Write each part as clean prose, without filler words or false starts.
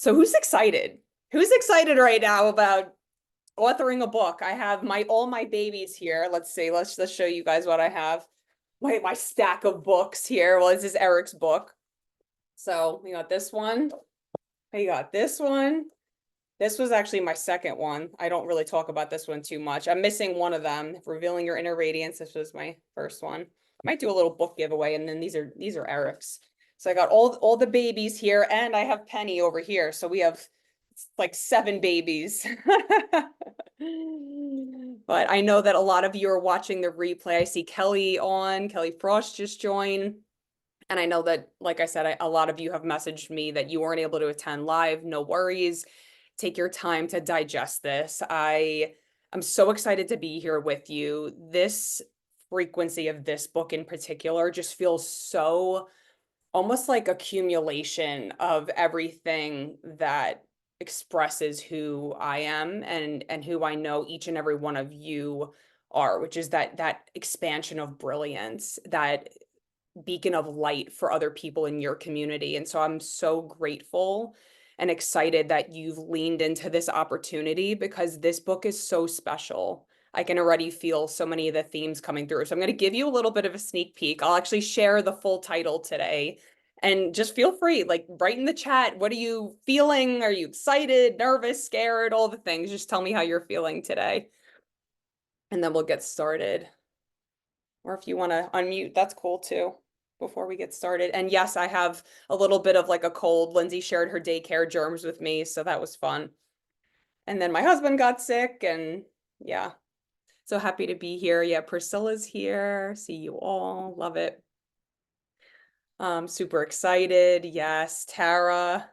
So who's excited? Who's excited right now about authoring a book? I have all my babies here. Let's see. Let's show you guys what I have. My stack of books here. Well, this is Eric's book. So we got this one. I got this one. This was actually my second one. I don't really talk about this one too much. I'm missing one of them. Revealing Your Inner Radiance. This was my first one. Might do a little book giveaway, and then these are Eric's. So I got all the babies here, and I have Penny over here. So we have like 7 babies. But I know that a lot of you are watching the replay. I see Kelly Frost just joined. And I know that, like I said, a lot of you have messaged me that you weren't able to attend live. No worries. Take your time to digest this. I'm so excited to be here with you. This frequency of this book in particular just feels so almost like accumulation of everything that expresses who I am and who I know each and every one of you are, which is that expansion of brilliance, that beacon of light for other people in your community. And so I'm so grateful and excited that you've leaned into this opportunity because this book is so special. I can already feel so many of the themes coming through. So I'm going to give you a little bit of a sneak peek. I'll actually share the full title today. And just feel free, like write in the chat. What are you feeling? Are you excited, nervous, scared? All the things. Just tell me how you're feeling today. And then we'll get started. Or if you want to unmute, that's cool too, before we get started. And yes, I have a little bit of like a cold. Lindsay shared her daycare germs with me, so that was fun. And then my husband got sick, and yeah, so happy to be here. Yeah, Priscilla's here. See you all. Love it. Super excited. Yes, Tara,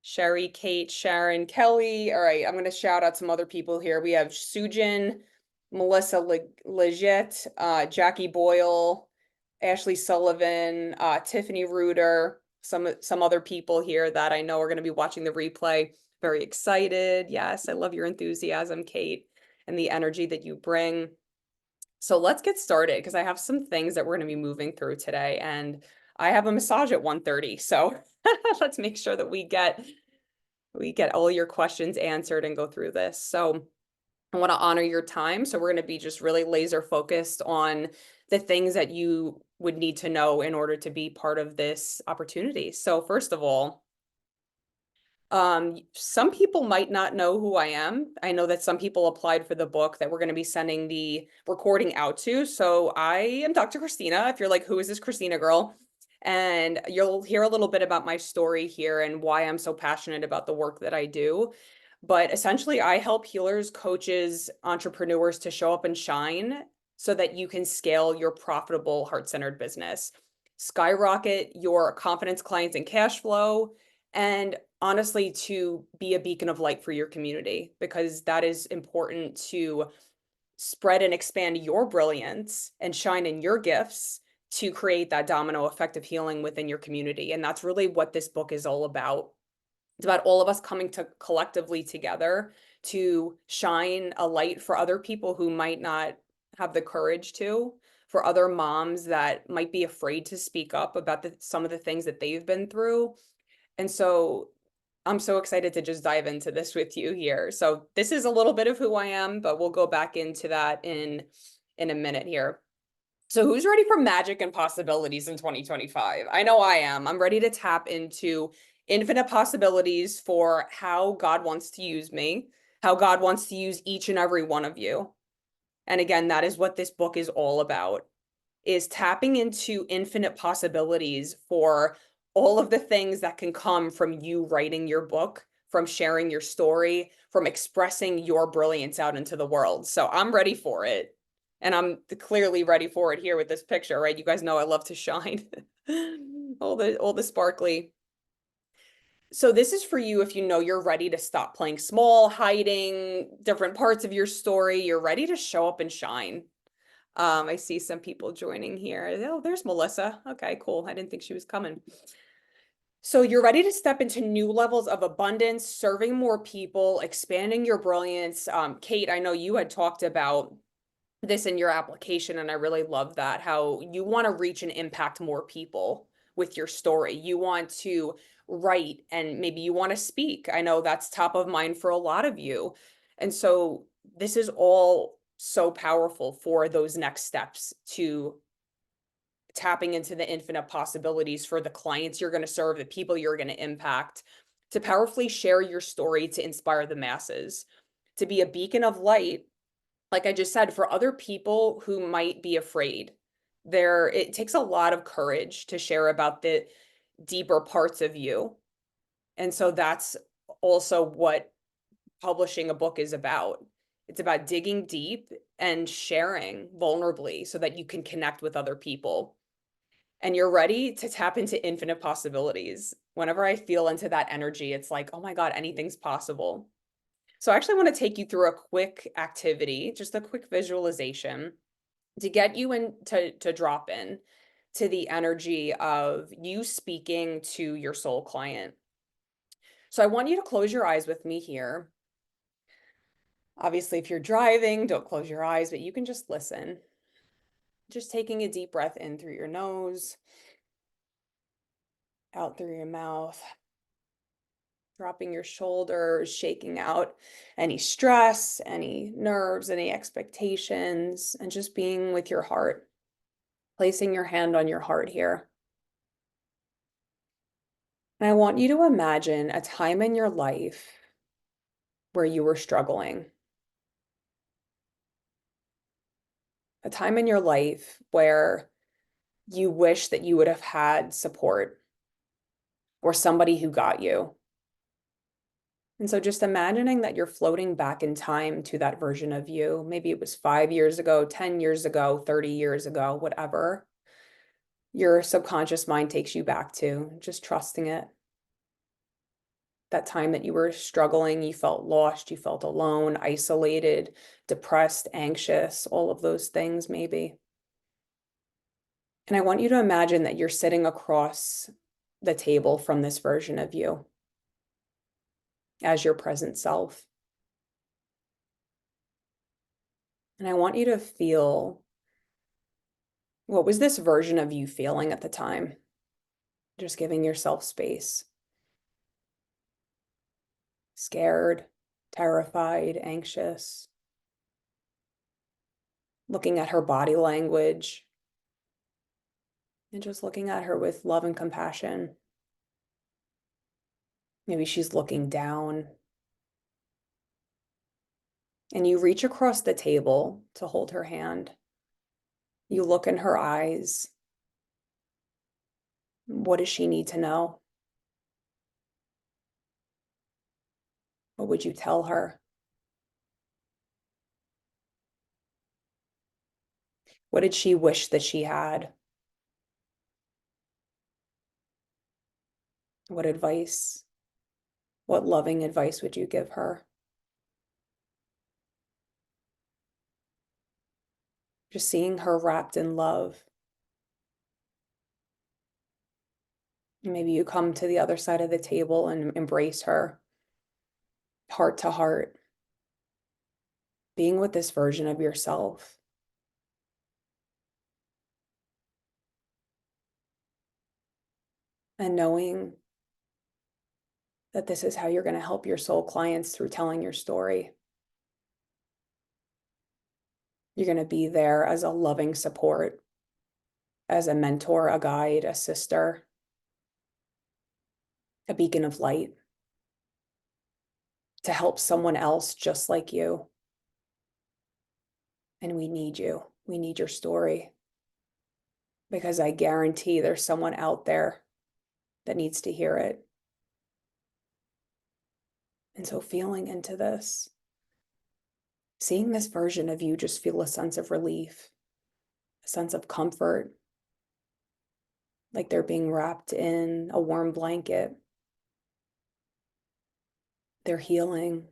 Sherry, Kate, Sharon, Kelly. All right, I'm going to shout out some other people here. We have Sujin, Melissa Leggett, Jackie Boyle, Ashley Sullivan, Tiffany Reuter, some other people here that I know are going to be watching the replay. Very excited. Yes, I love your enthusiasm, Kate, and the energy that you bring. So let's get started because I have some things that we're going to be moving through today, and I have a massage at 1:30. So let's make sure that we get all your questions answered and go through this. So I want to honor your time. So we're going to be just really laser focused on the things that you would need to know in order to be part of this opportunity. So first of all, some people might not know who I am. I know that some people applied for the book that we're going to be sending the recording out to. So I am Dr. Christina. If you're like, who is this Christina girl? And you'll hear a little bit about my story here and why I'm so passionate about the work that I do. But essentially, I help healers, coaches, entrepreneurs to show up and shine so that you can scale your profitable heart-centered business, skyrocket your confidence, clients, and cash flow, and honestly, to be a beacon of light for your community, because that is important to spread and expand your brilliance and shine in your gifts to create that domino effect of healing within your community. And that's really what this book is all about. It's about all of us coming to collectively together to shine a light for other people who might not have the courage to, for other moms that might be afraid to speak up about some of the things that they've been through. And so I'm so excited to just dive into this with you here. So this is a little bit of who I am, but we'll go back into that in a minute here. So who's ready for magic and possibilities in 2025? I know I am. I'm ready to tap into infinite possibilities for how God wants to use me, how God wants to use each and every one of you. And again, that is what this book is all about, is tapping into infinite possibilities for all of the things that can come from you writing your book, from sharing your story, from expressing your brilliance out into the world. So I'm ready for it. And I'm clearly ready for it here with this picture, right? You guys know I love to shine. all the sparkly. So this is for you if you know you're ready to stop playing small, hiding different parts of your story. You're ready to show up and shine. I see some people joining here. Oh, there's Melissa. Okay, cool. I didn't think she was coming. So you're ready to step into new levels of abundance, serving more people, expanding your brilliance. Kate, I know you had talked about this in your application, and I really love that, how you want to reach and impact more people with your story. You want to write and maybe you want to speak. I know that's top of mind for a lot of you. And so this is all so powerful for those next steps to tapping into the infinite possibilities for the clients you're going to serve, the people you're going to impact, to powerfully share your story to inspire the masses, to be a beacon of light, like I just said, for other people who might be afraid. It takes a lot of courage to share about the deeper parts of you. And so that's also what publishing a book is about. It's about digging deep and sharing vulnerably so that you can connect with other people and you're ready to tap into infinite possibilities. Whenever I feel into that energy, it's like, oh my God, anything's possible. So I actually want to take you through a quick activity, just a quick visualization to get you in to drop in to the energy of you speaking to your soul client. So I want you to close your eyes with me here. Obviously, if you're driving, don't close your eyes, but you can just listen. Just taking a deep breath in through your nose, out through your mouth, dropping your shoulders, shaking out any stress, any nerves, any expectations, and just being with your heart, placing your hand on your heart here. And I want you to imagine a time in your life where you were struggling, a time in your life where you wish that you would have had support or somebody who got you. And so just imagining that you're floating back in time to that version of you. Maybe it was 5 years ago, 10 years ago, 30 years ago, whatever your subconscious mind takes you back to, just trusting it. That time that you were struggling, you felt lost, you felt alone, isolated, depressed, anxious, all of those things maybe. And I want you to imagine that you're sitting across the table from this version of you as your present self. And I want you to feel, what was this version of you feeling at the time? Just giving yourself space. Scared, terrified, anxious. Looking at her body language and just looking at her with love and compassion. Maybe she's looking down. And you reach across the table to hold her hand. You look in her eyes. What does she need to know? What would you tell her? What did she wish that she had? What advice, what loving advice would you give her? Just seeing her wrapped in love. Maybe you come to the other side of the table and embrace her, heart to heart, being with this version of yourself. And knowing that this is how you're going to help your soul clients through telling your story. You're going to be there as a loving support, as a mentor, a guide, a sister, a beacon of light to help someone else just like you. And we need you. We need your story because I guarantee there's someone out there that needs to hear it. And so feeling into this, seeing this version of you just feel a sense of relief, a sense of comfort, like they're being wrapped in a warm blanket. They're healing.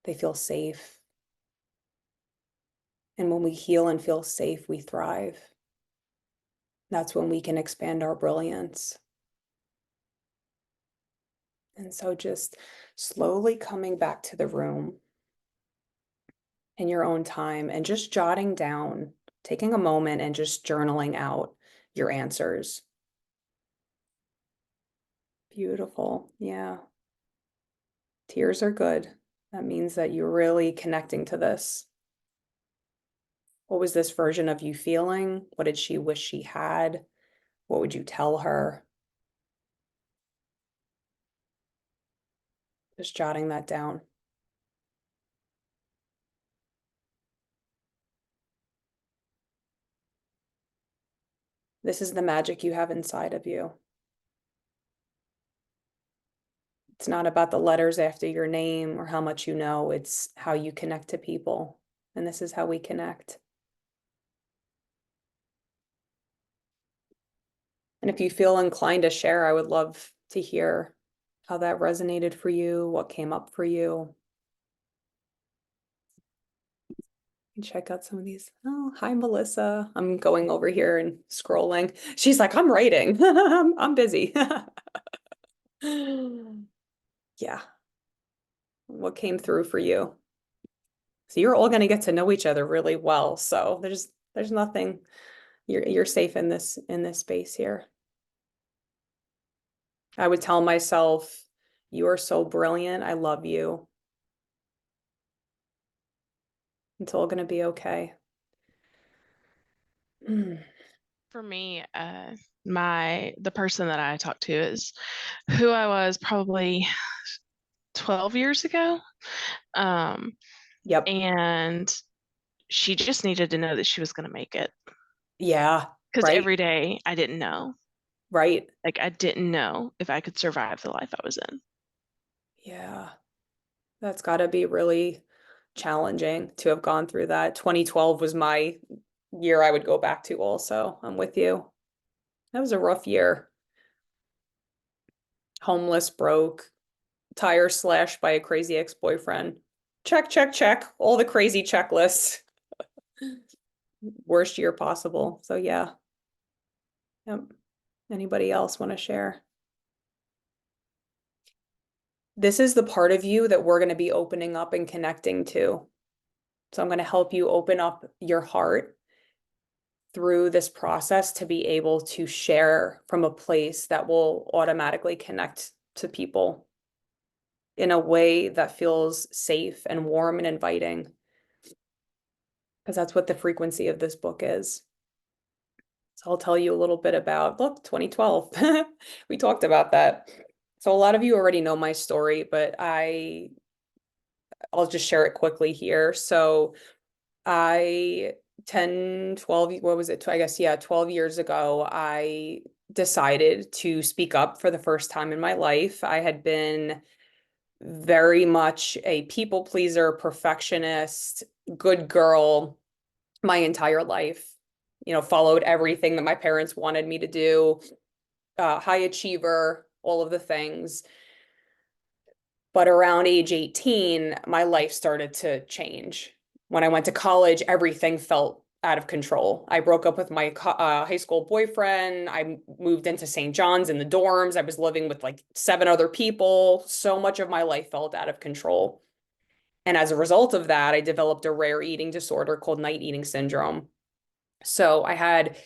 They feel safe. And when we heal and feel safe, we thrive. That's when we can expand our brilliance. And so just slowly coming back to the room in your own time and just jotting down, taking a moment and just journaling out your answers. Beautiful. Yeah. Tears are good. That means that you're really connecting to this. What was this version of you feeling? What did she wish she had? What would you tell her? Just jotting that down. This is the magic you have inside of you. It's not about the letters after your name or how much you know. It's how you connect to people. And this is how we connect. And if you feel inclined to share, I would love to hear how that resonated for you, what came up for you. Check out some of these. Oh, hi, Melissa. I'm going over here and scrolling. She's like, I'm writing. I'm busy. Yeah. What came through for you? So you're all going to get to know each other really well. So there's nothing. You're safe in this space here. I would tell myself, you are so brilliant. I love you. It's all going to be okay. For me, the person that I talked to is who I was probably 12 years ago. Yep. And she just needed to know that she was going to make it. Yeah. Because Right. every day I didn't know. Right. Like I didn't know if I could survive the life I was in. Yeah. That's got to be really challenging to have gone through that. 2012 was my year I would go back to also. I'm with you. That was a rough year. Homeless, broke, tire slashed by a crazy ex-boyfriend. Check, check, check. All the crazy checklists. Worst year possible. So yeah. Yep. Anybody else want to share? This is the part of you that we're going to be opening up and connecting to. So I'm going to help you open up your heart through this process to be able to share from a place that will automatically connect to people in a way that feels safe and warm and inviting. Because that's what the frequency of this book is. So I'll tell you a little bit about, look, 2012. We talked about that. So a lot of you already know my story, but I'll just share it quickly here. So I 10, 12, what was it? I guess, yeah, 12 years ago, I decided to speak up for the first time in my life. I had been very much a people pleaser, perfectionist, good girl my entire life. Followed everything that my parents wanted me to do, high achiever, all of the things. But around age 18, my life started to change. When I went to college, everything felt out of control. I broke up with my high school boyfriend. I moved into St. John's in the dorms. I was living with like 7 other people. So much of my life felt out of control. And as a result of that, I developed a rare eating disorder called night eating syndrome. So I had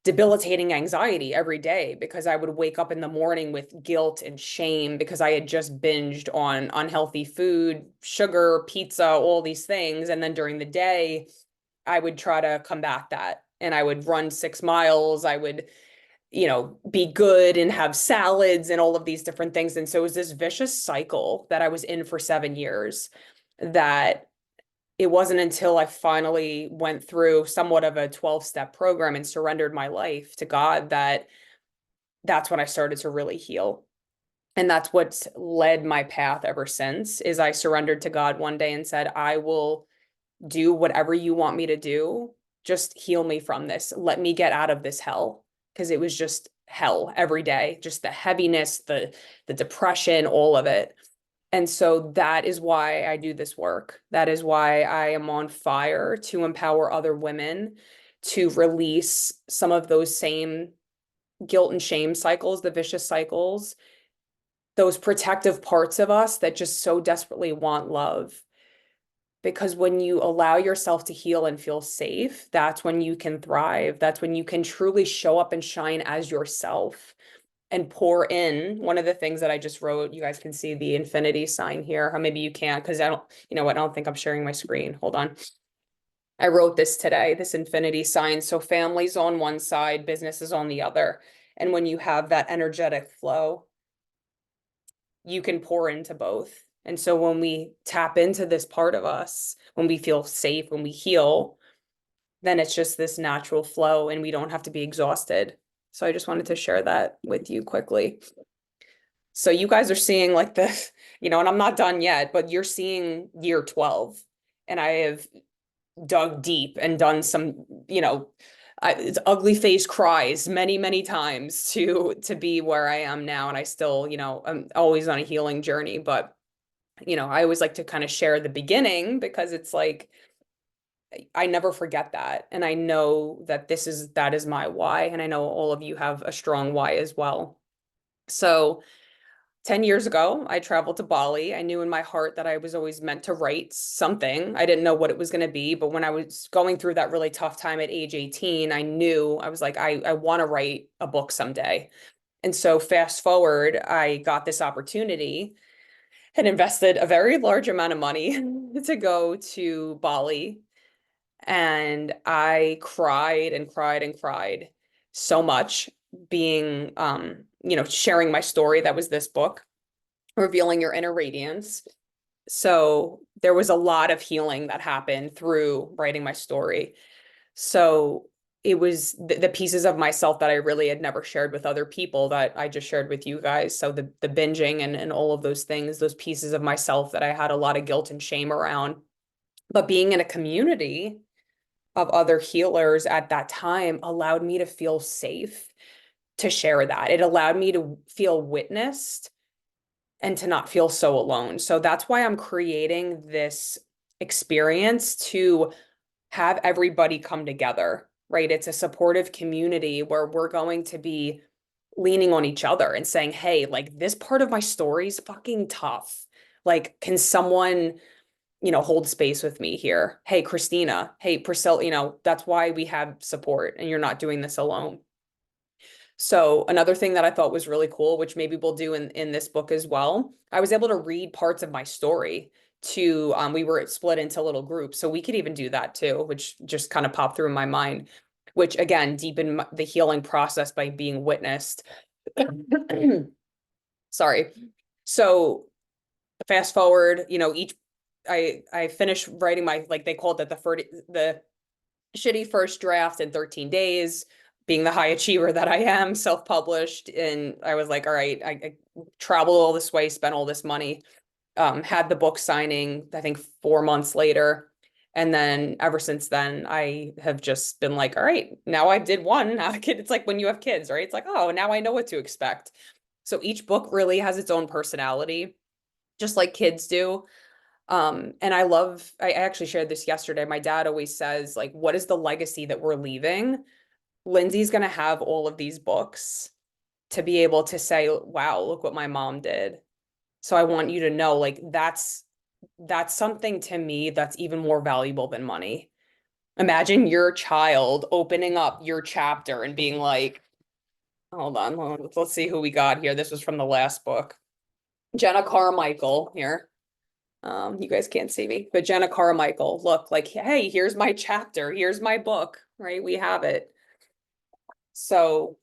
debilitating anxiety every day because I would wake up in the morning with guilt and shame because I had just binged on unhealthy food, sugar, pizza, all these things. And then during the day, I would try to combat that. And I would run 6 miles. I would, be good and have salads and all of these different things. And so it was this vicious cycle that I was in for 7 years that it wasn't until I finally went through somewhat of a 12-step program and surrendered my life to God that's when I started to really heal. And that's what's led my path ever since is I surrendered to God one day and said, I will do whatever you want me to do. Just heal me from this. Let me get out of this hell. Because it was just hell every day, just the heaviness, the depression, all of it. And so that is why I do this work. That is why I am on fire to empower other women to release some of those same guilt and shame cycles, the vicious cycles, those protective parts of us that just so desperately want love. Because when you allow yourself to heal and feel safe, that's when you can thrive. That's when you can truly show up and shine as yourself. and pour in. One of the things that I just wrote, you guys can see the infinity sign here, or maybe you can't because I don't, you know what, I don't think I'm sharing my screen. Hold on. I wrote this today, this infinity sign. So families on one side, businesses on the other. And when you have that energetic flow, you can pour into both. And so when we tap into this part of us, when we feel safe, when we heal, then it's just this natural flow and we don't have to be exhausted. So I just wanted to share that with you quickly. So you guys are seeing like the, you know, and I'm not done yet, but you're seeing year 12. And I have dug deep and done some, you know, it's ugly face cries many, many times to be where I am now. And I still, you know, I'm always on a healing journey, but you know, I always like to kind of share the beginning because it's like I never forget that. And I know that that is my why. And I know all of you have a strong why as well. So 10 years ago, I traveled to Bali. I knew in my heart that I was always meant to write something. I didn't know what it was going to be, but when I was going through that really tough time at age 18, I knew I was like, I want to write a book someday. And so fast forward, I got this opportunity and invested a very large amount of money to go to Bali. And I cried and cried and cried so much being, you know, sharing my story. That was this book, Revealing Your Inner Radiance. So there was a lot of healing that happened through writing my story. So it was the pieces of myself that I really had never shared with other people that I just shared with you guys. So the binging and all of those things, those pieces of myself that I had a lot of guilt and shame around. But being in a community of other healers at that time allowed me to feel safe to share that. It allowed me to feel witnessed and to not feel so alone. So that's why I'm creating this experience to have everybody come together, right? It's a supportive community where we're going to be leaning on each other and saying, hey, like this part of my story is fucking tough. Like, can someone, you know, hold space with me here? Hey, Christina. Hey, Priscilla, you know, that's why we have support and you're not doing this alone. So another thing that I thought was really cool, which maybe we'll do in this book as well, I was able to read parts of my story to, we were split into little groups. So we could even do that too, which just kind of popped through in my mind, which again, deepen the healing process by being witnessed. Sorry. So fast forward, you know, I finished writing my, like they called it the shitty first draft in 13 days, being the high achiever that I am, self-published. And I was like, all right, I traveled all this way, spent all this money, had the book signing, I think 4 months later. And then ever since then, I have just been like, all right, now I did one. Now it's like when you have kids, right? It's like, oh, now I know what to expect. So each book really has its own personality, just like kids do. And I actually shared this yesterday. My dad always says, like, what is the legacy that we're leaving? Lindsay's going to have all of these books to be able to say, wow, look what my mom did. So I want you to know, like, that's something to me that's even more valuable than money. Imagine your child opening up your chapter and being like, hold on, let's see who we got here. This was from the last book. Jenna Carmichael here. You guys can't see me, but Jenna Carmichael, look, like, hey, here's my chapter, here's my book, right? We have it. So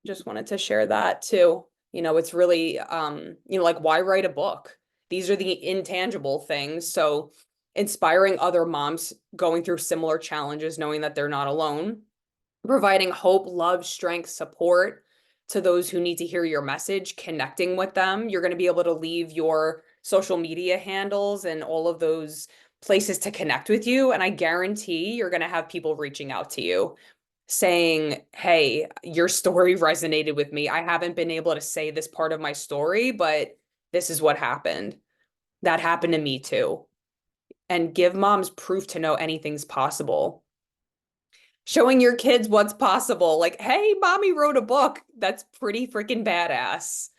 just wanted to share that too. You know, it's really, you know, like, why write a book? These are the intangible things. So inspiring other moms going through similar challenges, knowing that they're not alone, providing hope, love, strength, support to those who need to hear your message, connecting with them. You're going to be able to leave your social media handles and all of those places to connect with you. And I guarantee you're going to have people reaching out to you saying, hey, your story resonated with me. I haven't been able to say this part of my story, but this is what happened. That happened to me too. And give moms proof to know anything's possible. Showing your kids what's possible. Like, hey, mommy wrote a book. That's pretty freaking badass.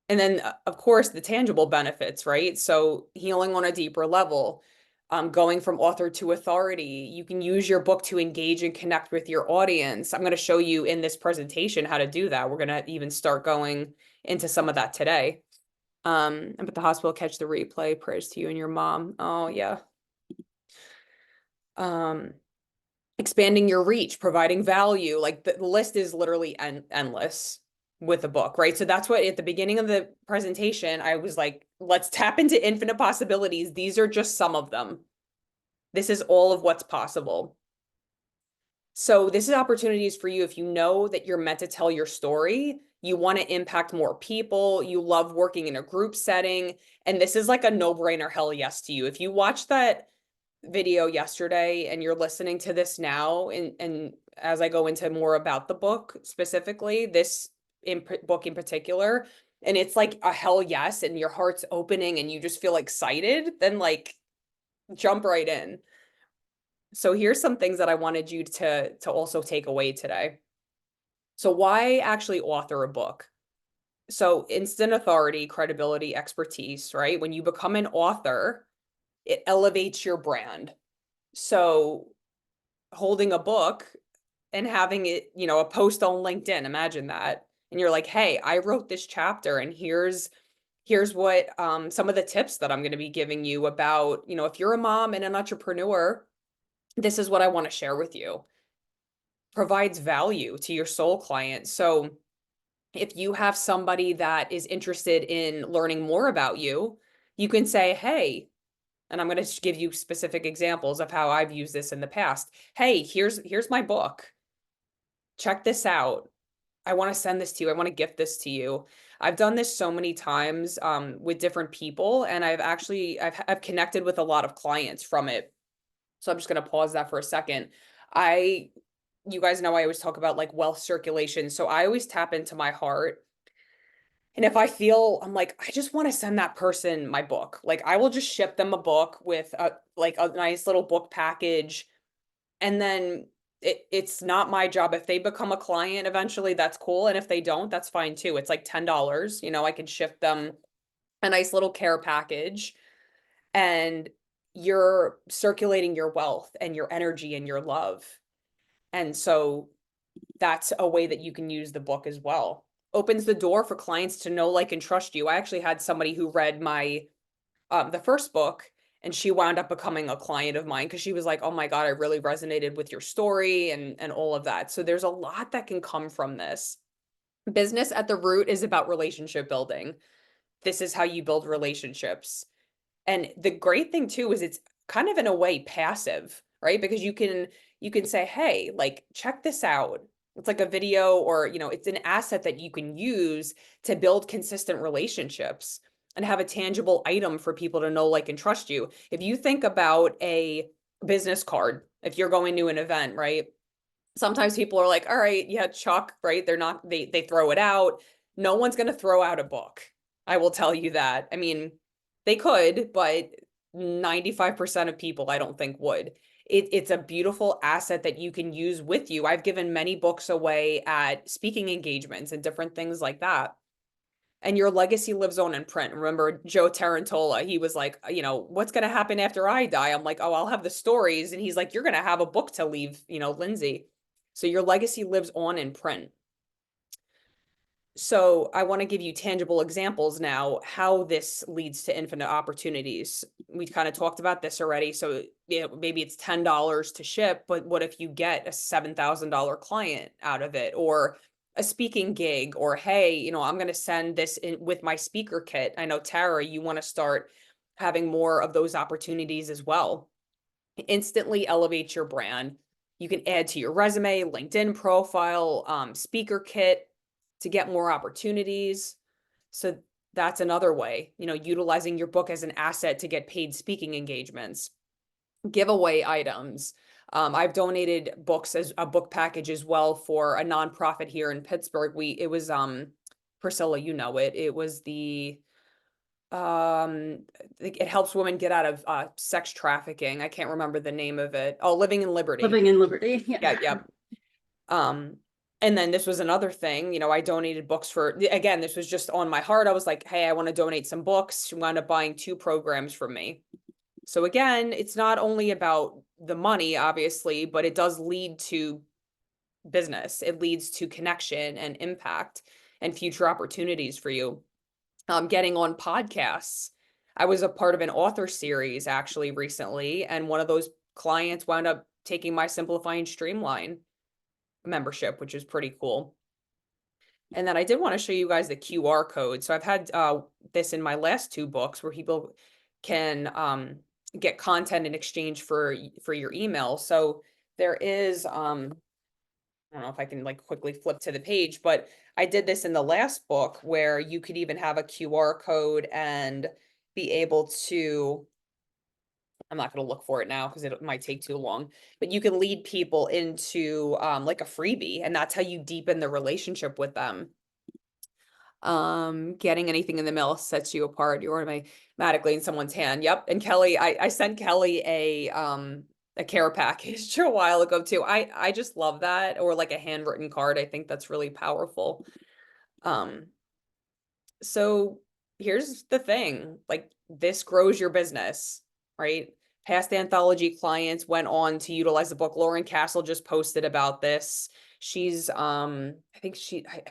And then, of course, the tangible benefits, right? So healing on a deeper level, Going from author to authority. You can use your book to engage and connect with your audience. I'm going to show you in this presentation how to do that. We're going to even start going into some of that today. I'm at the hospital, catch the replay. Prayers to you and your mom. Oh, yeah. Expanding your reach, providing value. Like the list is literally endless with the book, right? So that's what at the beginning of the presentation, I was like, let's tap into infinite possibilities. These are just some of them. This is all of what's possible. So this is opportunities for you if you know that you're meant to tell your story, you want to impact more people, you love working in a group setting, and this is like a no-brainer hell yes to you. If you watched that video yesterday and you're listening to this now, and as I go into more about the book specifically, this book in particular, and it's like a hell yes, and your heart's opening and you just feel excited, then like jump right in. So here's some things that I wanted you to also take away today. So why actually author a book? So instant authority, credibility, expertise, right? When you become an author, it elevates your brand. So holding a book and having it, a post on LinkedIn, imagine that. And you're like, hey, I wrote this chapter and here's what some of the tips that I'm going to be giving you about, if you're a mom and an entrepreneur, this is what I want to share with you. Provides value to your soul client. So if you have somebody that is interested in learning more about you, you can say, hey, and I'm going to give you specific examples of how I've used this in the past. Hey, here's my book. Check this out. I want to send this to you. I want to gift this to you. I've done this so many times with different people, and I've connected with a lot of clients from it. So I'm just going to pause that for a second. You guys know I always talk about like wealth circulation. So I always tap into my heart. And if I feel I'm like, I just want to send that person my book, like I will just ship them a book with a nice little book package. And then it's not my job. If they become a client eventually, that's cool. And if they don't, that's fine too. It's like $10. I can ship them a nice little care package, and you're circulating your wealth and your energy and your love. And so that's a way that you can use the book as well. Opens the door for clients to know, like, and trust you. I actually had somebody who read my the first book, and she wound up becoming a client of mine because she was like, "Oh my God, I really resonated with your story and all of that." So there's a lot that can come from this. Business at the root is about relationship building. This is how you build relationships. And the great thing too is it's kind of in a way passive, right? Because you can say, "Hey, like check this out." It's like a video, or it's an asset that you can use to build consistent relationships and have a tangible item for people to know, like, and trust you. If you think about a business card, if you're going to an event, right? Sometimes people are like, all right, yeah, Chuck, right? They throw it out. No one's going to throw out a book. I will tell you that. I mean, they could, but 95% of people I don't think would. It's a beautiful asset that you can use with you. I've given many books away at speaking engagements and different things like that. And your legacy lives on in print. Remember Joe Tarantola, he was like, what's going to happen after I die? I'm like, oh, I'll have the stories. And he's like, you're going to have a book to leave, Lindsay. So your legacy lives on in print. So I want to give you tangible examples now how this leads to infinite opportunities. We kind of talked about this already. So maybe it's $10 to ship, but what if you get a $7,000 client out of it, or a speaking gig, or hey, I'm going to send this in with my speaker kit. I know Tara, you want to start having more of those opportunities as well. Instantly elevate your brand. You can add to your resume, LinkedIn profile, speaker kit to get more opportunities. So that's another way, utilizing your book as an asset to get paid speaking engagements, giveaway items. I've donated books as a book package as well for a nonprofit here in Pittsburgh. It was Priscilla, it was the it helps women get out of sex trafficking. I can't remember the name of it. Oh, Living in Liberty. Living in Liberty. Yeah, yeah. And then this was another thing, I donated books again, this was just on my heart. I was like, hey, I want to donate some books. She wound up buying 2 programs from me. So again, it's not only about the money, obviously, but it does lead to business. It leads to connection and impact and future opportunities for you. Getting on podcasts. I was a part of an author series actually recently, and one of those clients wound up taking my Simplify and Streamline membership, which is pretty cool. And then I did want to show you guys the QR code. So I've had this in my last two books where people can get content in exchange for your email. So there is I don't know if I can like quickly flip to the page, but I did this in the last book where you could even have a QR code and be able to, I'm not going to look for it now because it might take too long, but you can lead people into like a freebie, and that's how you deepen the relationship with them. Getting anything in the mail sets you apart. You're automatically in someone's hand. Yep. And Kelly, I sent Kelly a care package a while ago too. I just love that. Or like a handwritten card. I think that's really powerful. Um, so here's the thing, like this grows your business, right? Past anthology clients went on to utilize the book. Lauren Castle just posted about this. She's I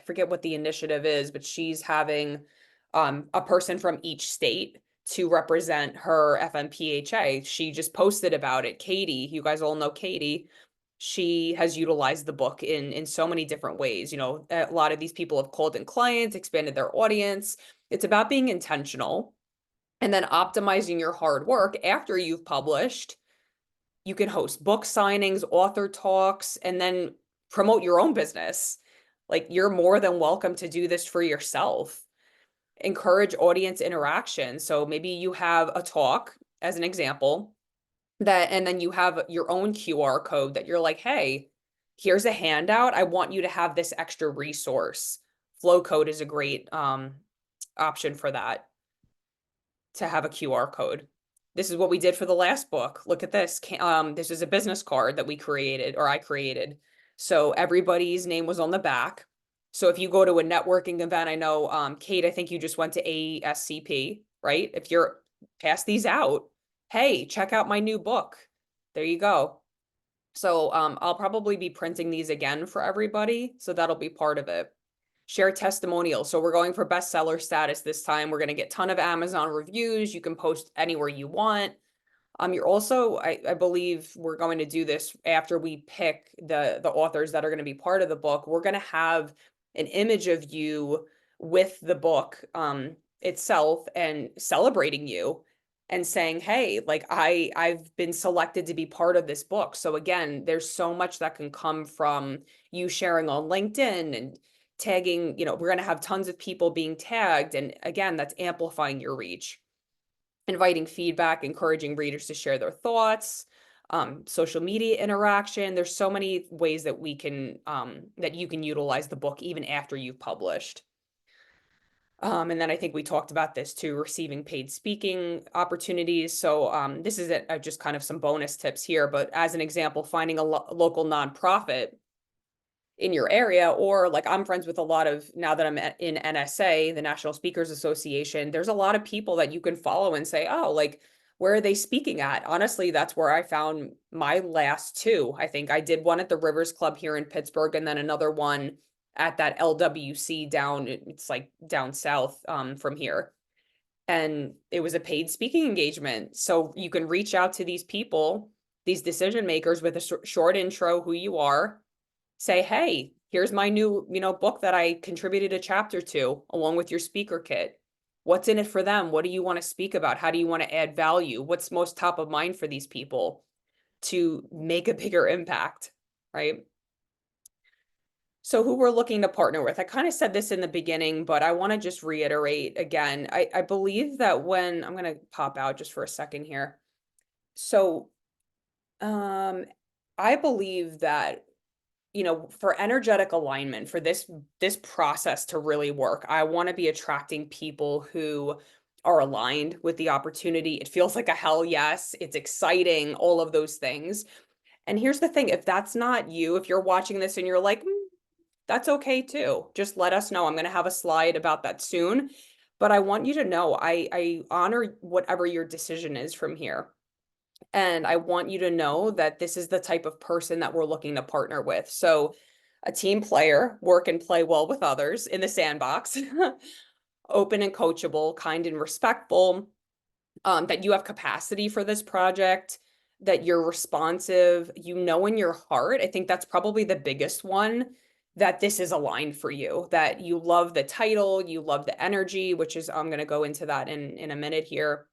forget what the initiative is, but she's having a person from each state to represent her FMPHA. She just posted about it. Katie, you guys all know Katie. She has utilized the book in so many different ways. You know, a lot of these people have called in clients, expanded their audience. It's about being intentional and then optimizing your hard work after you've published. You can host book signings, author talks, and then promote your own business. Like you're more than welcome to do this for yourself. Encourage audience interaction. So maybe you have a talk as an example that, and then you have your own QR code that you're like, hey, here's a handout. I want you to have this extra resource. Flow code is a great option for that, to have a QR code. This is what we did for the last book. Look at this. This is a business card that we created, or I created. So everybody's name was on the back. So if you go to a networking event, I know, Kate, I think you just went to ASCP, right? If you're pass these out, hey, check out my new book. There you go. So I'll probably be printing these again for everybody. So that'll be part of it. Share testimonials. So we're going for bestseller status this time. We're going to get a ton of Amazon reviews. You can post anywhere you want. You're also, I believe we're going to do this after we pick the authors that are going to be part of the book. We're going to have an image of you with the book itself and celebrating you and saying, hey, like I've been selected to be part of this book. So again, there's so much that can come from you sharing on LinkedIn and tagging, you know, we're going to have tons of people being tagged. And again, that's amplifying your reach. Inviting feedback, encouraging readers to share their thoughts, social media interaction. There's so many ways that we can, that you can utilize the book even after you've published. And then I think we talked about this too, receiving paid speaking opportunities. So this is just kind of some bonus tips here, but as an example, finding a local nonprofit in your area, or like I'm friends with a lot of, now that I'm in NSA, the National Speakers Association, there's a lot of people that you can follow and say, oh, like, where are they speaking at? Honestly, that's where I found my last two. I think I did one at the Rivers Club here in Pittsburgh, and then another one at that LWC down, it's like down south from here. And it was a paid speaking engagement. So you can reach out to these people, these decision makers, with a short intro, who you are, say, hey, here's my new, book that I contributed a chapter to, along with your speaker kit. What's in it for them? What do you want to speak about? How do you want to add value? What's most top of mind for these people to make a bigger impact, right? So who we're looking to partner with, I kind of said this in the beginning, but I want to just reiterate again. I believe that when, I'm going to pop out just for a second here. So I believe that, for energetic alignment, for this process to really work, I want to be attracting people who are aligned with the opportunity. It feels like a hell yes. It's exciting, all of those things. And here's the thing, if that's not you, if you're watching this and you're like, that's okay too. Just let us know. I'm going to have a slide about that soon. But I want you to know, I honor whatever your decision is from here. And I want you to know that this is the type of person that we're looking to partner with. So a team player, work and play well with others in the sandbox, open and coachable, kind and respectful, that you have capacity for this project, that you're responsive, you know, in your heart. I think that's probably the biggest one, that this is aligned for you, that you love the title, you love the energy, which is, I'm going to go into that in a minute here.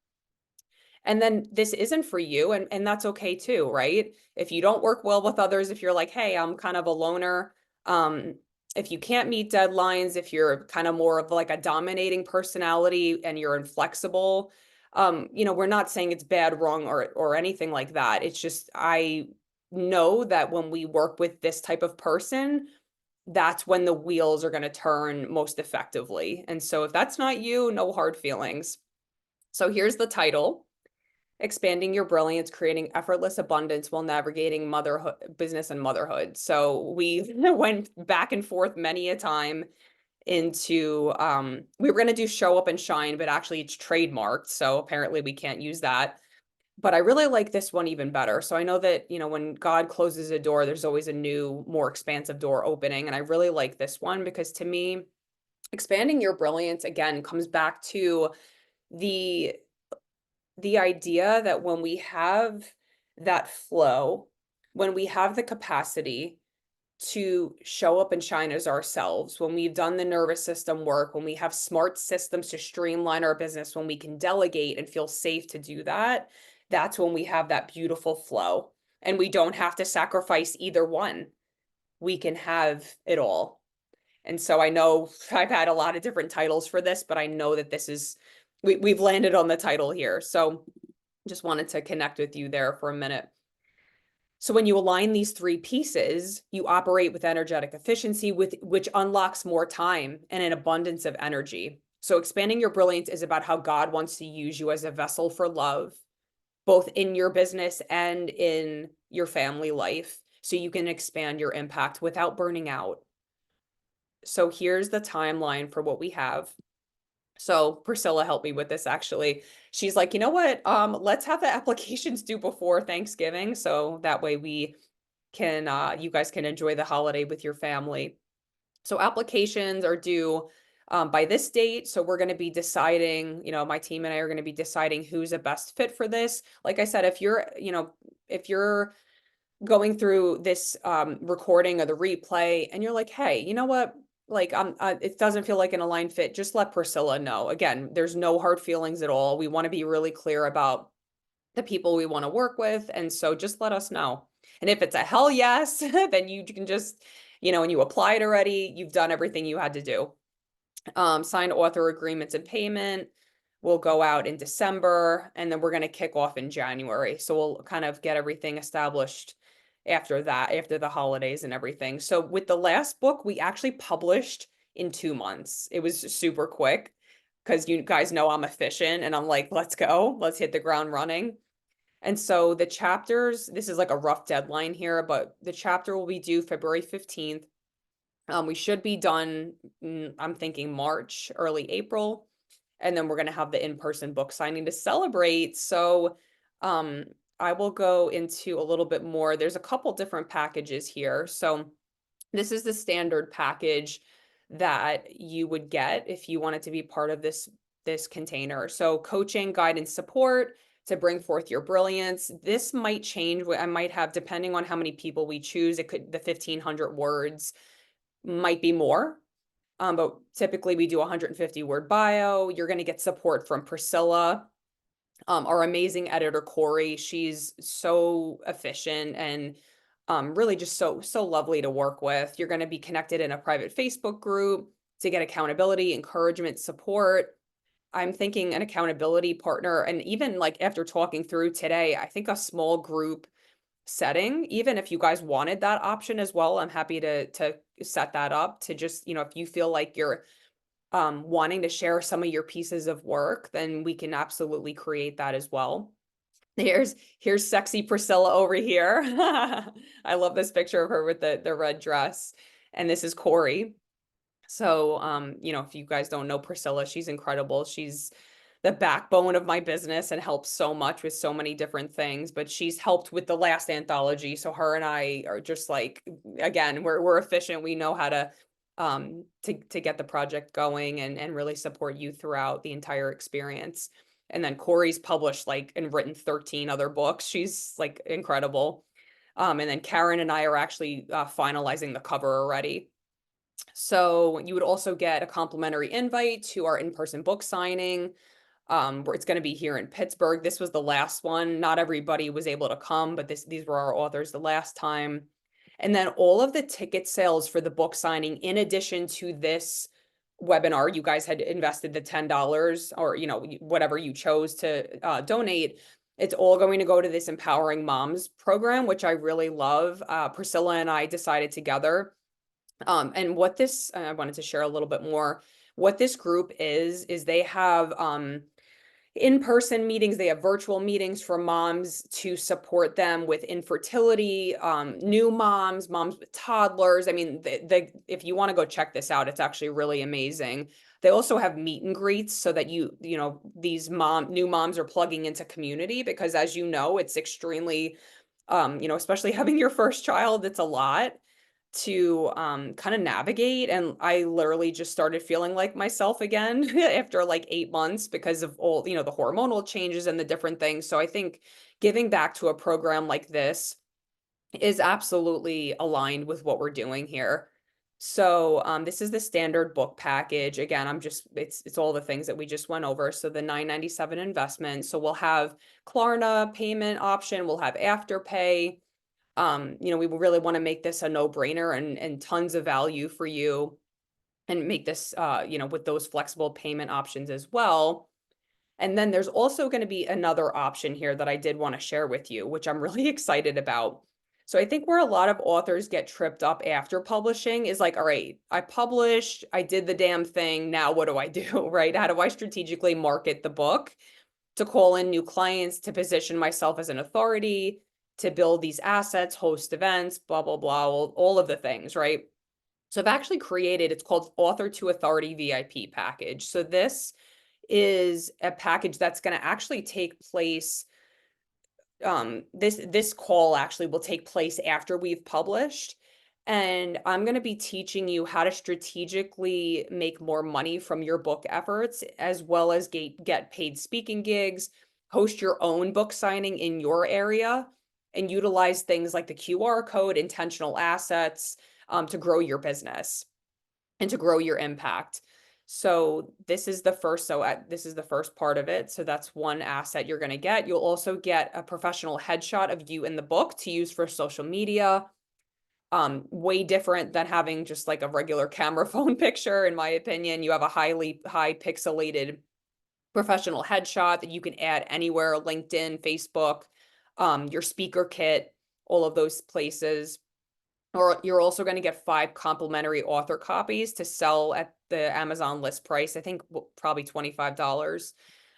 And then this isn't for you, and that's okay too, right? If you don't work well with others, if you're like, hey, I'm kind of a loner, um, if you can't meet deadlines, if you're kind of more of like a dominating personality and you're inflexible, you know, we're not saying it's bad, wrong, or anything like that. It's just I know that when we work with this type of person, that's when the wheels are going to turn most effectively. And so if that's not you, no hard feelings. So here's the title: Expanding Your Brilliance, Creating Effortless Abundance While Navigating Motherhood, Business and Motherhood. So we went back and forth many a time into, we were going to do show up and shine, but actually it's trademarked. So apparently we can't use that. But I really like this one even better. So I know that, you know, when God closes a door, there's always a new, more expansive door opening. And I really like this one because to me, expanding your brilliance again comes back to the the idea that when we have that flow, when we have the capacity to show up and shine as ourselves, when we've done the nervous system work, when we have smart systems to streamline our business, when we can delegate and feel safe to do that, that's when we have that beautiful flow. And we don't have to sacrifice either one. We can have it all. And so I know I've had a lot of different titles for this, but I know that this is, we've landed on the title here. So just wanted to connect with you there for a minute. So when you align these three pieces, you operate with energetic efficiency, with which unlocks more time and an abundance of energy. So expanding your brilliance is about how God wants to use you as a vessel for love, both in your business and in your family life, so you can expand your impact without burning out. So here's the timeline for what we have. So Priscilla helped me with this actually. She's like, you know what? Let's have the applications due before Thanksgiving. So that way we can, you guys can enjoy the holiday with your family. So applications are due by this date. So we're going to be deciding, you know, my team and I are going to be deciding who's a best fit for this. Like I said, if you're, you know, if you're going through this recording or the replay and you're like, hey, you know what? Like, it doesn't feel like an aligned fit. Just let Priscilla know. Again, there's no hard feelings at all. We want to be really clear about the people we want to work with. And so just let us know. And if it's a hell yes, then you can just, you know, and you applied already, you've done everything you had to do. Signed author agreements and payment will go out in December, and then we're going to kick off in January. So we'll kind of get everything established after that, after the holidays and everything. So with the last book, we actually published in 2 months. It was super quick because you guys know I'm efficient and I'm like, let's go, let's hit the ground running. And so the chapters, this is like a rough deadline here, but the chapter will be due February 15th. We should be done, I'm thinking March, early April, and then we're going to have the in-person book signing to celebrate. So um, I will go into a little bit more. There's a couple different packages here. So this is the standard package that you would get if you wanted to be part of this container. So coaching, guidance, support to bring forth your brilliance. This might change. I might have, depending on how many people we choose, it could, the 1,500 words might be more. But typically we do 150 word bio. You're going to get support from Priscilla, our amazing editor, Corey. She's so efficient and really just so lovely to work with. You're going to be connected in a private Facebook group to get accountability, encouragement, support. I'm thinking an accountability partner. And even like after talking through today, I think a small group setting, even if you guys wanted that option as well, I'm happy to set that up to just, you know, if you feel like you're wanting to share some of your pieces of work, then we can absolutely create that as well. Here's sexy Priscilla over here. I love this picture of her with the red dress. And this is Corey. So you know, if you guys don't know Priscilla, she's incredible. She's the backbone of my business and helps so much with so many different things. But she's helped with the last anthology. So her and I are just like, again, we're efficient. We know how to get the project going and really support you throughout the entire experience. And then Corey's published like and written 13 other books. She's like incredible. And then Karen and I are actually finalizing the cover already. So you would also get a complimentary invite to our in-person book signing. Where it's going to be here in Pittsburgh. This was the last one. Not everybody was able to come, but these were our authors the last time. And then all of the ticket sales for the book signing, in addition to this webinar, you guys had invested the $10 or, whatever you chose to donate. It's all going to go to this Empowering Moms program, which I really love. Priscilla and I decided together. And what this, I wanted to share a little bit more. What this group is they have in-person meetings, they have virtual meetings for moms to support them with infertility, new moms with toddlers. I mean, if you want to go check this out, it's actually really amazing. They also have meet and greets so that these new moms are plugging into community, because as you know, it's extremely, especially having your first child, it's a lot to kind of navigate. And I literally just started feeling like myself again after like 8 months because of all, the hormonal changes and the different things. So I think giving back to a program like this is absolutely aligned with what we're doing here. So this is the standard book package. Again, it's all the things that we just went over. So the $9.97 investment. So we'll have Klarna payment option, we'll have Afterpay. We really want to make this a no-brainer and tons of value for you, and make this, with those flexible payment options as well. And then there's also going to be another option here that I did want to share with you, which I'm really excited about. So I think where a lot of authors get tripped up after publishing is like, all right, I published, I did the damn thing. Now what do I do, right? How do I strategically market the book to call in new clients, to position myself as an authority, to build these assets, host events, blah, blah, blah, all of the things, right? So I've actually created, it's called Author to Authority VIP package. So this is a package that's going to actually take place. This call actually will take place after we've published. And I'm going to be teaching you how to strategically make more money from your book efforts, as well as get paid speaking gigs, host your own book signing in your area, and utilize things like the QR code, intentional assets, to grow your business and to grow your impact. So this is the first part of it. So that's one asset you're going to get. You'll also get a professional headshot of you in the book to use for social media. Way different than having just like a regular camera phone picture, in my opinion. You have a high pixelated professional headshot that you can add anywhere, LinkedIn, Facebook, your speaker kit, all of those places. Or you're also going to get 5 complimentary author copies to sell at the Amazon list price. I think probably $25.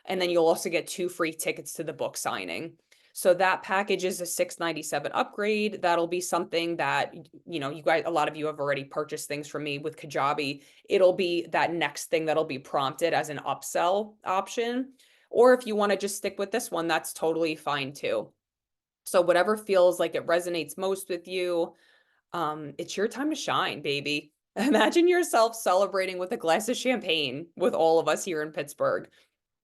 And then you'll also get 2 free tickets to the book signing. So that package is a $697 upgrade. That'll be something that, you guys, a lot of you have already purchased things from me with Kajabi. It'll be that next thing that'll be prompted as an upsell option. Or if you want to just stick with this one, that's totally fine too. So whatever feels like it resonates most with you, it's your time to shine, baby. Imagine yourself celebrating with a glass of champagne with all of us here in Pittsburgh.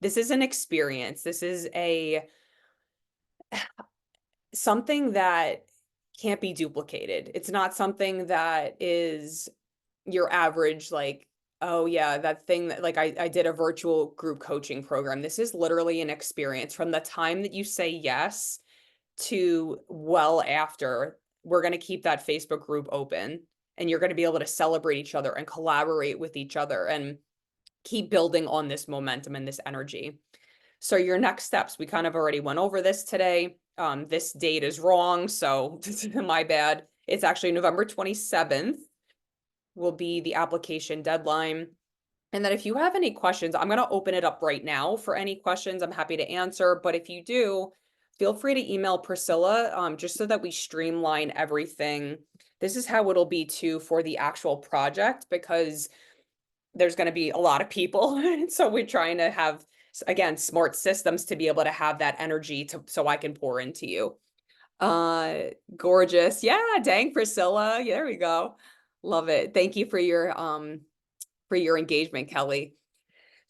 This is an experience. This is something that can't be duplicated. It's not something that is your average, like, oh yeah, that thing that like I did a virtual group coaching program. This is literally an experience from the time that you say yes to well after. We're going to keep that Facebook group open, and you're going to be able to celebrate each other and collaborate with each other and keep building on this momentum and this energy. So your next steps, we kind of already went over this today. This date is wrong, so my bad. It's actually November 27th will be the application deadline. And then if you have any questions, I'm going to open it up right now for any questions. I'm happy to answer. But if you do, feel free to email Priscilla, just so that we streamline everything. This is how it'll be too for the actual project, because there's going to be a lot of people. So we're trying to have again, smart systems to be able to have that energy so I can pour into you. Gorgeous. Yeah, dang, Priscilla. Yeah, there we go. Love it. Thank you for your engagement, Kelly.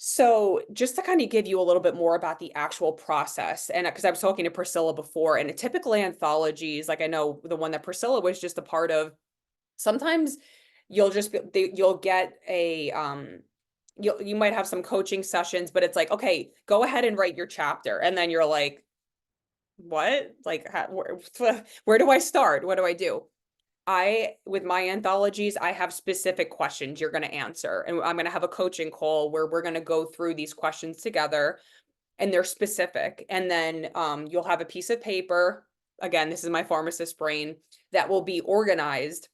So just to kind of give you a little bit more about the actual process, and because I was talking to Priscilla before, and typically anthologies, like I know the one that Priscilla was just a part of, sometimes you'll just you'll get a you might have some coaching sessions, but it's like, okay, go ahead and write your chapter, and then you're like, what? Like, where do I start? What do I do? With my anthologies, I have specific questions you're going to answer. And I'm going to have a coaching call where we're going to go through these questions together, and they're specific. And then you'll have a piece of paper. Again, this is my pharmacist brain that will be organized,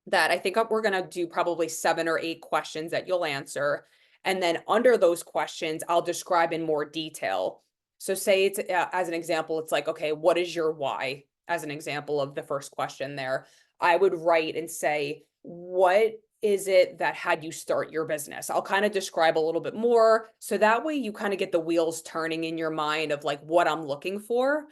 that I think we're going to do probably 7 or 8 questions that you'll answer. And then under those questions, I'll describe in more detail. So say it's, as an example, it's like, okay, what is your why? As an example of the first question there, I would write and say, what is it that had you start your business? I'll kind of describe a little bit more. So that way you kind of get the wheels turning in your mind of like what I'm looking for.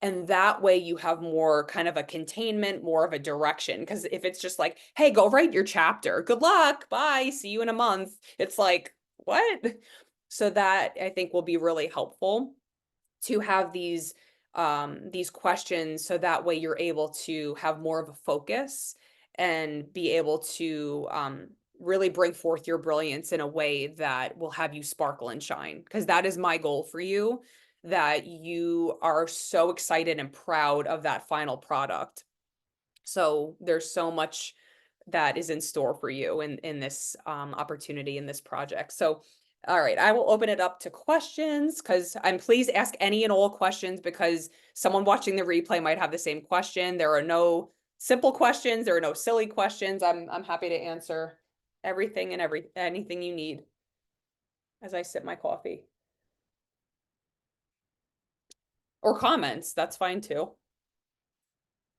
And that way you have more kind of a containment, more of a direction. Because if it's just like, hey, go write your chapter, good luck, bye, see you in a month. It's like, what? So that I think will be really helpful to have these questions, so that way you're able to have more of a focus and be able to really bring forth your brilliance in a way that will have you sparkle and shine, because that is my goal for you, that you are so excited and proud of that final product. So there's so much that is in store for you in this opportunity, in this project. So, all right, I will open it up to questions, because please ask any and all questions, because someone watching the replay might have the same question. There are no simple questions. There are no silly questions. I'm happy to answer everything and anything you need as I sip my coffee. Or comments, that's fine too.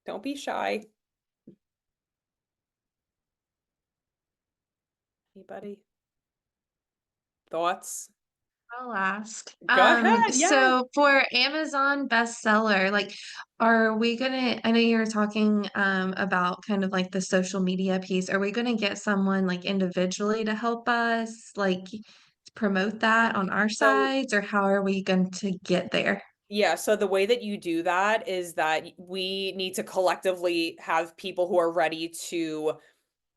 Don't be shy. Anybody? Thoughts? I'll ask. Go ahead. Yeah. So for Amazon bestseller, like, are we gonna, I know you were talking about kind of like the social media piece. Are we gonna get someone like individually to help us like promote that on our So sides, or how are we going to get there? yeah, so the way that you do that is that we need to collectively have people who are ready to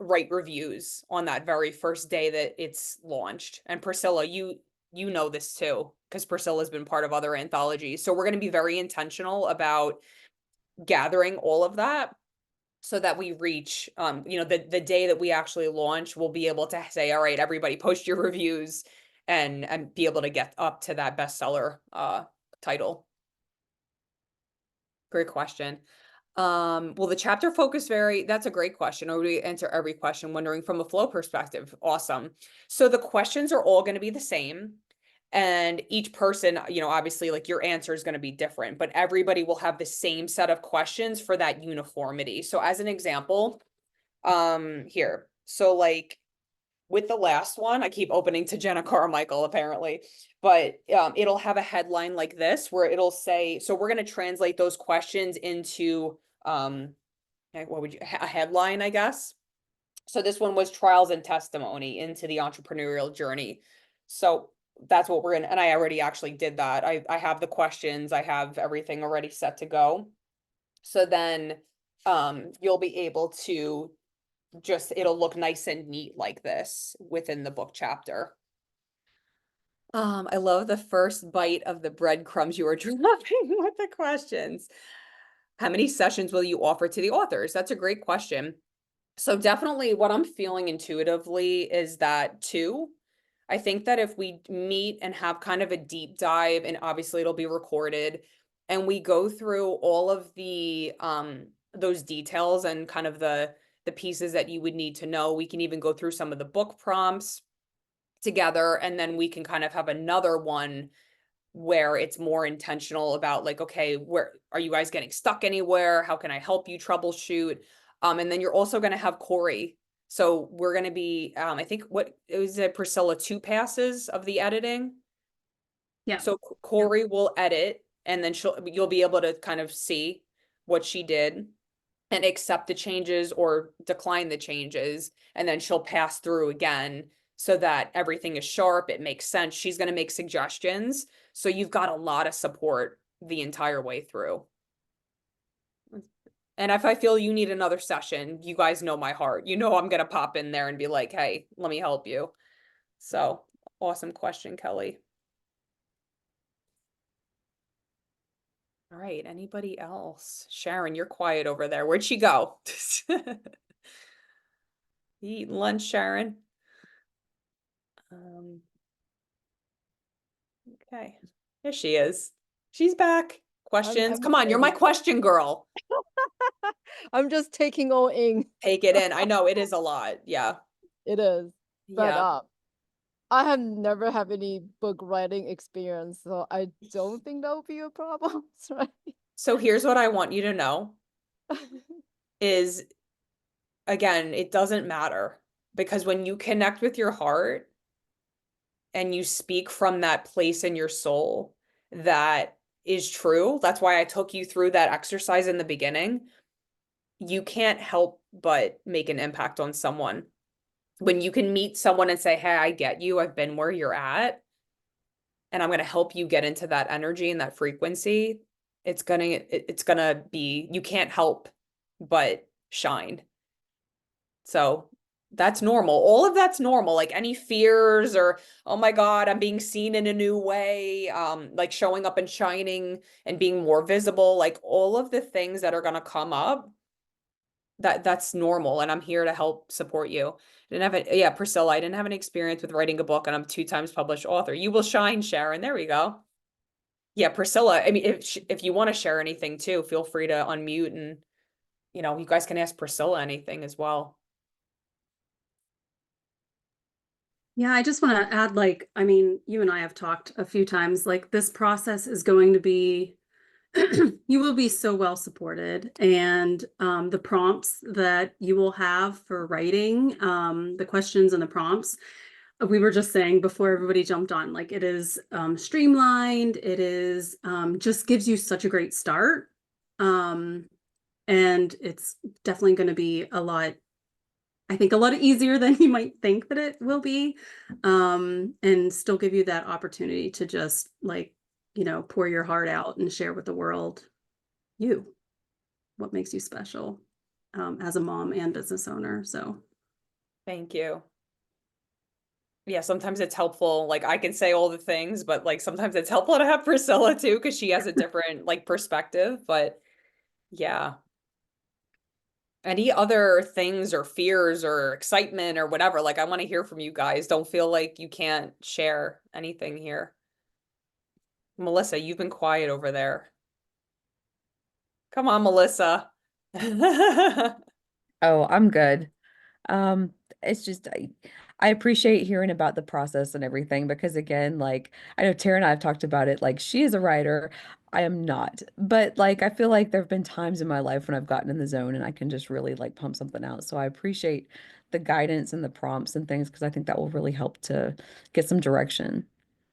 write reviews on that very first day that it's launched. And Priscilla, you know this too, because Priscilla's been part of other anthologies. So we're going to be very intentional about gathering all of that, so that we reach the day that we actually launch, we'll be able to say, all right, everybody post your reviews, and be able to get up to that bestseller title. Great question. Will the chapter focus vary? That's a great question. Or do we answer every question, wondering from a flow perspective? Awesome. So the questions are all going to be the same. And each person, obviously, like, your answer is going to be different, but everybody will have the same set of questions for that uniformity. So as an example, here. So like with the last one, I keep opening to Jenna Carmichael apparently, but it'll have a headline like this where it'll say, so we're going to translate those questions into a headline, I guess. So this one was trials and testimony into the entrepreneurial journey. So that's what we're in. And I already actually did that. I have the questions, I have everything already set to go. So then you'll be able to it'll look nice and neat like this within the book chapter. I love the first bite of the breadcrumbs you were dropping with the questions. How many sessions will you offer to the authors? That's a great question. So definitely what I'm feeling intuitively is that 2. I think that if we meet and have kind of a deep dive, and obviously it'll be recorded, and we go through all of the those details and kind of the pieces that you would need to know. We can even go through some of the book prompts together, and then we can kind of have another one where it's more intentional about like, okay, where are you guys getting stuck anywhere? How can I help you troubleshoot? And then you're also going to have Corey. So we're going to be, I think what it was, Priscilla, 2 passes of the editing. Yeah. So Corey will edit, and then you'll be able to kind of see what she did and accept the changes or decline the changes. And then she'll pass through again so that everything is sharp. It makes sense. She's going to make suggestions. So you've got a lot of support the entire way through. And if I feel you need another session, you guys know my heart. You know I'm going to pop in there and be like, hey, let me help you. So awesome question, Kelly. All right, anybody else? Sharon, you're quiet over there. Where'd she go? Eat lunch, Sharon. Okay, there she is. She's back. Questions? Come on, you're my question girl. I'm just taking all in. Take it in. I know it is a lot. Yeah. It is. But Yeah. I have never had any book writing experience, so I don't think that would be a problem, right? So here's what I want you to know is, again, it doesn't matter, because when you connect with your heart and you speak from that place in your soul that is true, that's why I took you through that exercise in the beginning. You can't help but make an impact on someone. When you can meet someone and say, hey, I get you, I've been where you're at, and I'm going to help you get into that energy and that frequency, it's gonna be, you can't help but shine. So that's normal. All of that's normal. Like any fears or, oh my God, I'm being seen in a new way, like showing up and shining and being more visible, like all of the things that are going to come up, that's normal. And I'm here to help support you. I didn't have yeah, Priscilla, I didn't have any experience with writing a book, and I'm a 2 times published author. You will shine, Sharon. There we go. Yeah, Priscilla, I mean, if you want to share anything too, feel free to unmute, and you guys can ask Priscilla anything as well. Yeah, I just want to add, like, I mean, you and I have talked a few times, like this process is going to be, you will be so well supported, and the prompts that you will have for writing, the questions and the prompts, we were just saying before everybody jumped on, like it is streamlined, it is just gives you such a great start. And it's definitely going to be I think a lot easier than you might think that it will be, and still give you that opportunity to just like, pour your heart out and share with the world what makes you special as a mom and business owner. So Thank you. Yeah, sometimes it's helpful. Like I can say all the things, but like sometimes it's helpful to have Priscilla too, because she has a different like perspective. But yeah. Any other things or fears or excitement or whatever, like I want to hear from you guys. Don't feel like you can't share anything here. Melissa, you've been quiet over there. Come on, Melissa. Oh, I'm good. Um, it's just I appreciate hearing about the process and everything, because again, like I know Tara and I have talked about it, like she is a writer. I am not. But like I feel like there have been times in my life when I've gotten in the zone and I can just really like pump something out. So I appreciate the guidance and the prompts and things, because I think that will really help to get some direction.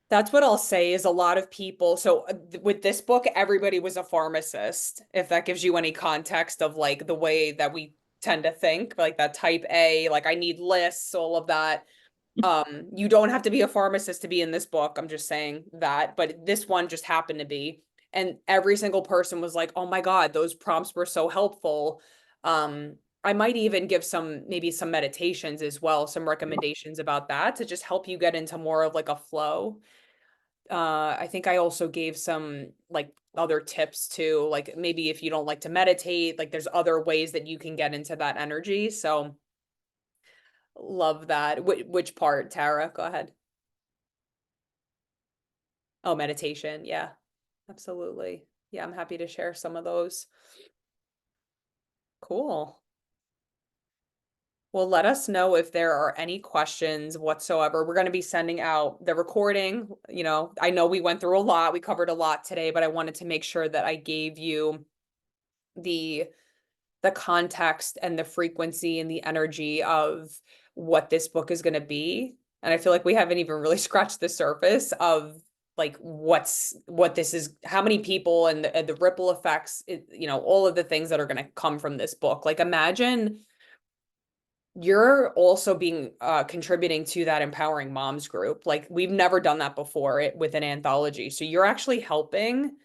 That's what I'll say is a lot of people. So with this book, everybody was a pharmacist. If that gives you any context of like the way that we tend to think, like that type A, like I need lists, all of that. You don't have to be a pharmacist to be in this book. I'm just saying that, but this one just happened to be. And every single person was like, oh my God, those prompts were so helpful. I might even give maybe some meditations as well, some recommendations about that to just help you get into more of like a flow. I think I also gave some like other tips too, like maybe if you don't like to meditate, like there's other ways that you can get into that energy. So love that. Which part, Tara? Go ahead. Oh, meditation. Yeah, absolutely. Yeah, I'm happy to share some of those. Cool. Well, let us know if there are any questions whatsoever. We're going to be sending out the recording. I know we went through a lot. We covered a lot today, but I wanted to make sure that I gave you the context and the frequency and the energy of what this book is going to be. And I feel like we haven't even really scratched the surface of like what this is, how many people, and the ripple effects, you know, all of the things that are going to come from this book. Like imagine you're also being contributing to that Empowering Moms group. Like we've never done that before with an anthology. So you're actually helping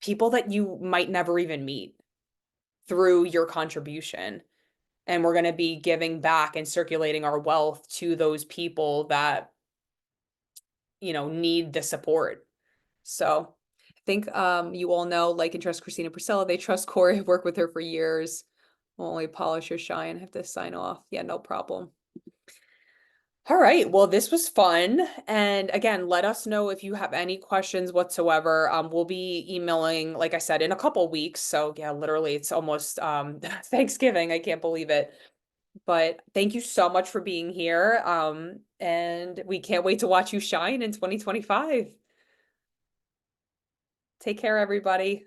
people that you might never even meet through your contribution. And we're going to be giving back and circulating our wealth to those people that, you know, need the support. So I think you all know, like, and trust Christina Priscilla. They trust Corey. I've worked with her for years. Only polish or shine. Have to sign off. Yeah, no problem. All right. Well, this was fun. And again, let us know if you have any questions whatsoever. We'll be emailing, like I said, in a couple weeks. So yeah, literally it's almost Thanksgiving. I can't believe it. But thank you so much for being here. And we can't wait to watch you shine in 2025. Take care, everybody.